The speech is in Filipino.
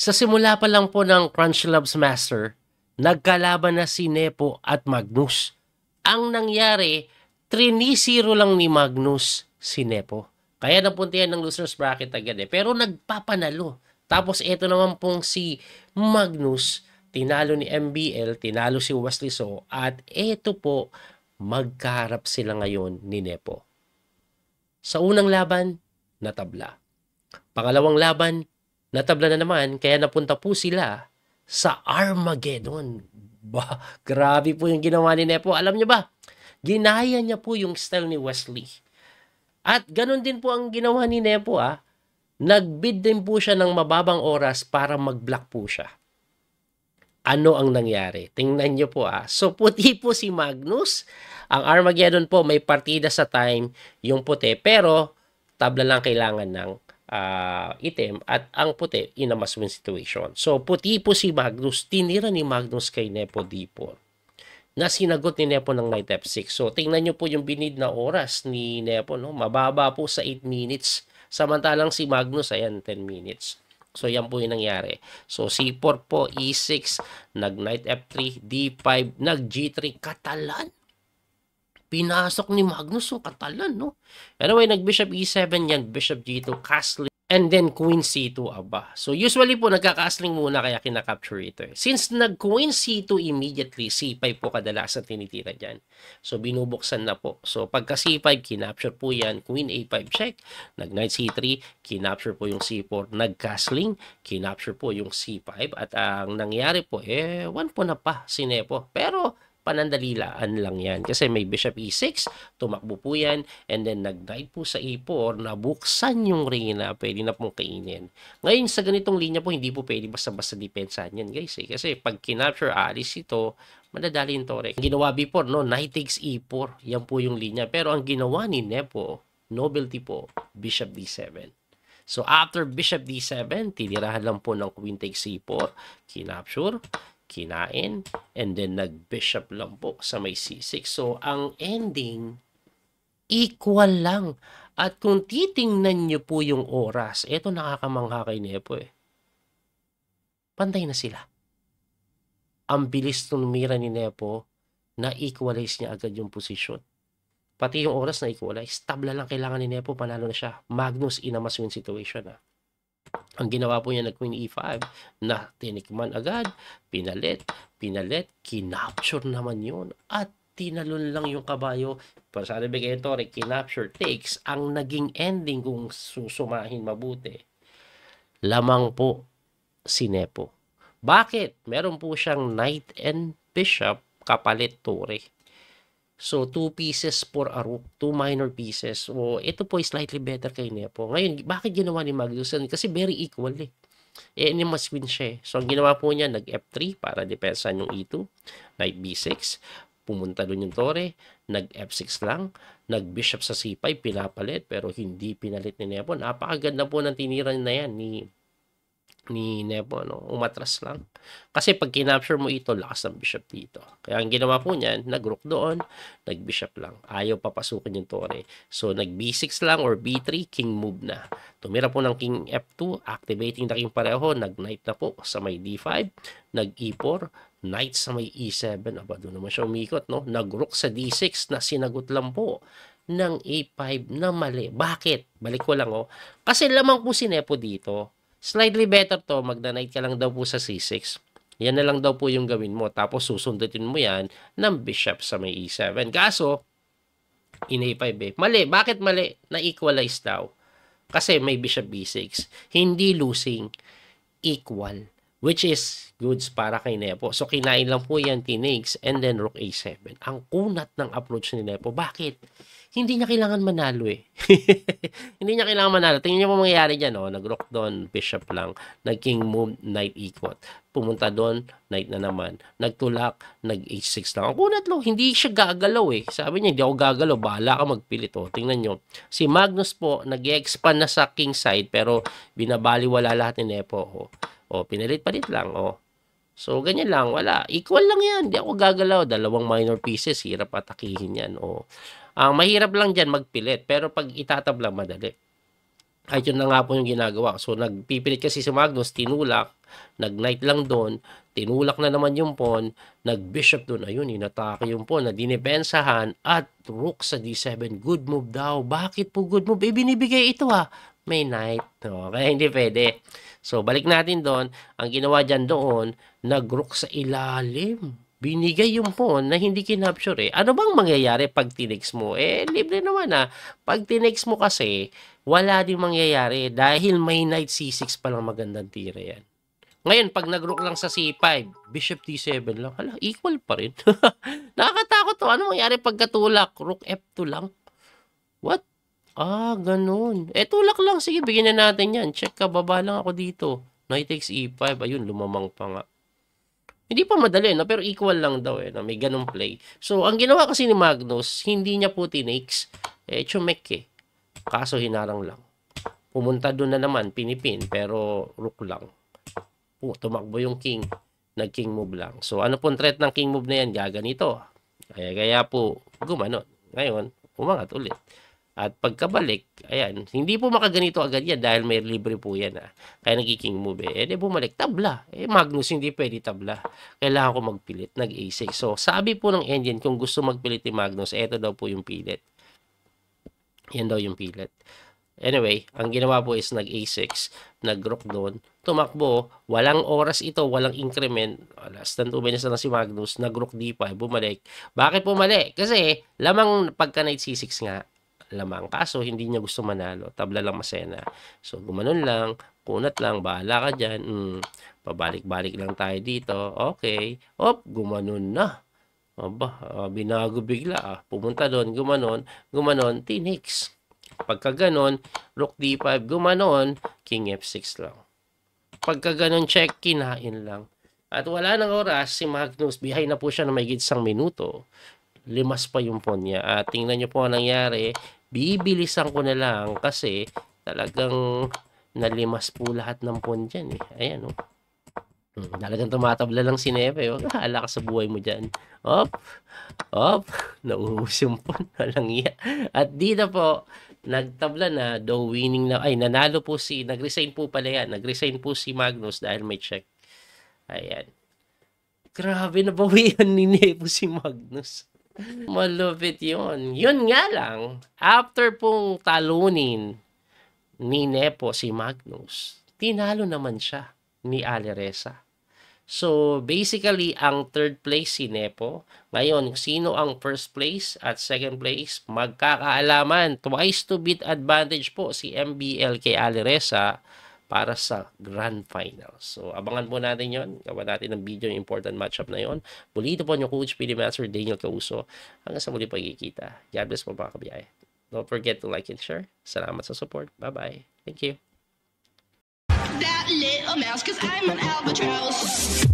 Sa simula pa lang po ng Crunchylove's Master, nagkalaban na si Nepo at Magnus. Ang nangyari, 3-0 lang ni Magnus si Nepo. Kaya napuntihan ng loser's bracket agad eh. Pero nagpapanalo. Tapos ito naman pong si Magnus, tinalo ni MBL, tinalo si Wesley So, at ito po, magkaharap sila ngayon ni Nepo. Sa unang laban, natabla. Pangalawang laban, natabla na naman, kaya napunta po sila sa Armageddon. Ba, grabe po yung ginawa ni Nepo. Alam niyo ba, ginaya niya po yung style ni Wesley. At ganun din po ang ginawa ni Nepo Nagbid din po siya ng mababang oras para mag-block po siya. Ano ang nangyari? Tingnan niyo po So puti po si Magnus. Ang Armageddon po may partida sa time yung puti, pero tabla lang kailangan ng item at ang puti in a must-win situation. So puti po si Magnus, tinira ni Magnus kay Nepo D4 na sinagot ni Nepo ng knight F6. So tingnan niyo po yung binid na oras ni Nepo, no? Mababa po sa 8 minutes. Samantalang si Magnus, ayan, 10 minutes. So, yan po yung nangyari. So, C4 po, E6, nag-knight F3, D5, nag-G3, katalan. Pinasok ni Magnus yung katalan, no? Anyway, nag-Bishop E7 yan, Bishop G2, castling, and then Queen C2, aba. So, usually po, nagka-castling muna kaya kinakapture ito. Since nag-Queen C2 immediately, C5 po kadalasan tinitira dyan. So, binubuksan na po. So, pagka C5, kinapture po yan. Queen A5 check. Nag-Knight C3, kinapture po yung C4. Nag-castling, kinapture po yung C5. At ang nangyari po, 1 po na pa si Nepo. Pero, panandalilaan lang yan. Kasi may Bishop E6, tumakbo po yan, and then nag-knight po sa E4, nabuksan yung reyna, pwede na pong kainin. Ngayon, sa ganitong linya po, hindi po pwede basta-basta depensahan yan, guys. Kasi pag kinapture, alis ito, madadali yung tore. Ang ginawa before, no, knight takes E4, yan po yung linya. Pero ang ginawa ni Nepo, nobility po, Bishop D7. So, after Bishop D7, tinirahan lang po ng Queen takes E4, kinapture, kinain, and then nag-bishop lang po sa may C6. So, ang ending, equal lang. At kung titingnan nyo po yung oras, ito nakakamangha kay Nepo Pantay na sila. Ang bilis tumira ni Nepo, na-equalize niya agad yung posisyon. Pati yung oras na-equalize. Tabla lang kailangan ni Nepo, panalo na siya. Magnus in a must-win situation Ang ginawa po niya na Queen E5 na tinikman agad, pinalit, kinapture naman yun at tinalon lang yung kabayo. Para sa nabigay ito, kinapture takes. Ang naging ending kung susumahin mabuti, lamang po si Nepo. Bakit? Meron po siyang knight and bishop kapalit tore. So, 2 pieces for a rook, 2 minor pieces. So, ito po is slightly better kay Nepo. Ngayon, bakit ginawa ni Magnus? Kasi very equal ini must win siya So, ang ginawa po niya, nag-F3 para depensahan yung E2. Knight B6. Pumunta doon yung tore. Nag-F6 lang. Nag-bishop sa C5, pinapalit. Pero hindi pinalit ni Nepo. Napakaganda po ng tinira na yan ni Nepo, umatras lang. Kasi pag kinapture mo ito, lakas ng bishop dito. Kaya ang ginawa po niyan, nag-rook doon, nag-bishop lang. Ayaw papasukin yung tore. So, nag-B6 lang or B3, king move na. Tumira po ng king F2, activating na king pareho, nag-knight na po sa may D5, nag-E4, knight sa may E7. Aba, doon naman siya umikot, Nag-rook sa D6 na sinagot lang po ng A5 na mali. Bakit? Balik ko lang, Kasi lamang po si Nepo dito. Slightly better to, magna-knight ka lang daw po sa C6. Yan na lang daw po yung gawin mo. Tapos susundutin mo yan ng bishop sa may E7. Kaso, in A5 Mali. Bakit mali? Na-equalize daw. Kasi may bishop B6. Hindi losing. Equal. Which is goods para kay Nepo. So, kinain lang po yan, tinates, and then rook A7. Ang kunat ng approach ni Nepo. Bakit? Hindi niya kailangan manalo Hindi niya kailangan manalo. Tingnan niyo po mangyayari dyan, Nag-rook doon, bishop lang. Nag-king move, knight ikot. Pumunta doon, knight na naman. Nagtulak, nag-h6 lang. Ang kunat lo, hindi siya gagalaw Sabi niya, hindi ako gagalaw. Bahala ka magpilit, Tingnan niyo. Si Magnus po, nag-expand na sa king side, pero binabaliwala lahat ni Nepo, pinalit-palit lang, So, ganyan lang, wala. Equal lang yan. Hindi ako gagalaw. Dalawang minor pieces, hirap atakihin yan, Ang mahirap lang dyan magpilit, pero pag itatabla, madali. Kahit yun na nga po yung ginagawa. So, nagpipilit kasi si Magnus, tinulak, nag-knight lang doon, tinulak na naman yung pawn, nag-bishop doon, ayun, inatake yung pawn, na dinipensahan, at rook sa d7. Good move daw. Bakit po good move? Binibigay ito may knight. No, kaya hindi pwede. So, balik natin doon. Ang ginawa dyan doon, nag-rook sa ilalim. Binigay yung pawn na hindi kinapture Ano bang mangyayari pag tinex mo? Libre naman Pag tinex mo kasi, wala din mangyayari dahil may knight c6 pa lang magandang tira yan. Ngayon, pag nag-rook lang sa c5, bishop d7 lang, equal pa rin. Nakakatakot to. Ano mangyayari pag katulak? Rook f2 lang? What? Ganun. Tulak lang. Sige, bigyan na natin yan. Check ka, baba lang ako dito. Knight takes e5. Ayun, lumamang pa nga. Hindi pa madali, no? Pero equal lang daw, na may ganung play. So, ang ginawa kasi ni Magnus, hindi niya po tinex. Chumek Kaso hinarang lang. Pumunta doon na naman, pinipin, pero rook lang. Tumakbo yung king. Nag-king move lang. So, ano pong threat ng king move na yan? Gaganito. Kaya po, gumanon. Ngayon, umangat ulit. At pagkabalik, ayan, hindi po makaganito agad yan dahil may libre po yan. Kaya nagkiking move di bumalik, tabla. Magnus, hindi pwede tabla. Kailangan ko magpilit, nag-a6. So, sabi po ng engine, kung gusto magpilit ni Magnus, eto daw po yung pilit. Yan daw yung pilit. Anyway, ang ginawa po is nag-a6, nag-rook doon, tumakbo, walang oras ito, walang increment, less than 2 minutes na si Magnus, nag-rook d5, bumalik. Bakit bumalik? Kasi, lamang pagka knight c6 nga, lamang. Kaso, hindi niya gusto manalo. Tabla lang masena. So, gumanon lang. Kunat lang. Bahala ka dyan. Pabalik-balik lang tayo dito. Okay. Gumanon na. Binago bigla. Pumunta doon. Gumanon. Gumanon. Tinix. Pagka ganon, rook d5. Gumanon. King f6 lang. Pagka ganon, check. Kinain lang. At wala nang oras. Si Magnus, behind na po siya na may gitsang minuto. Limas pa yung pawn niya. At tingnan nyo po ang nangyari. Bibilisan ko na lang kasi talagang nalimas po lahat ng pawn dyan Ayan Talagang tumatabla lang si Nepe. Hala ka sa buhay mo dyan. Nauubos yung pawn. Walang iya. At dito po, nagtabla na, though winning na, nanalo po nag-resign po pala yan. Nag-resign po si Magnus dahil may check. Ayan. Grabe, nabawian ni Nepo si Magnus. Malupit yun. Yun nga lang, after pong talunin ni Nepo si Magnus, tinalo naman siya ni Aleresa. So, basically, ang third place si Nepo. Ngayon, sino ang first place at second place? Magkakaalaman. Twice to beat advantage po si MBL kay Aleresa para sa Grand Finals. So, abangan po natin yon. Gawa natin ng video yung important matchup na yon. Muli ito po yung Coach PD Master Daniel Causo. Hanggang sa muli pagkikita. God bless po mga kabiyay. Don't forget to like and share. Salamat sa support. Bye-bye. Thank you. That little mouse, 'cause I'm an albatross.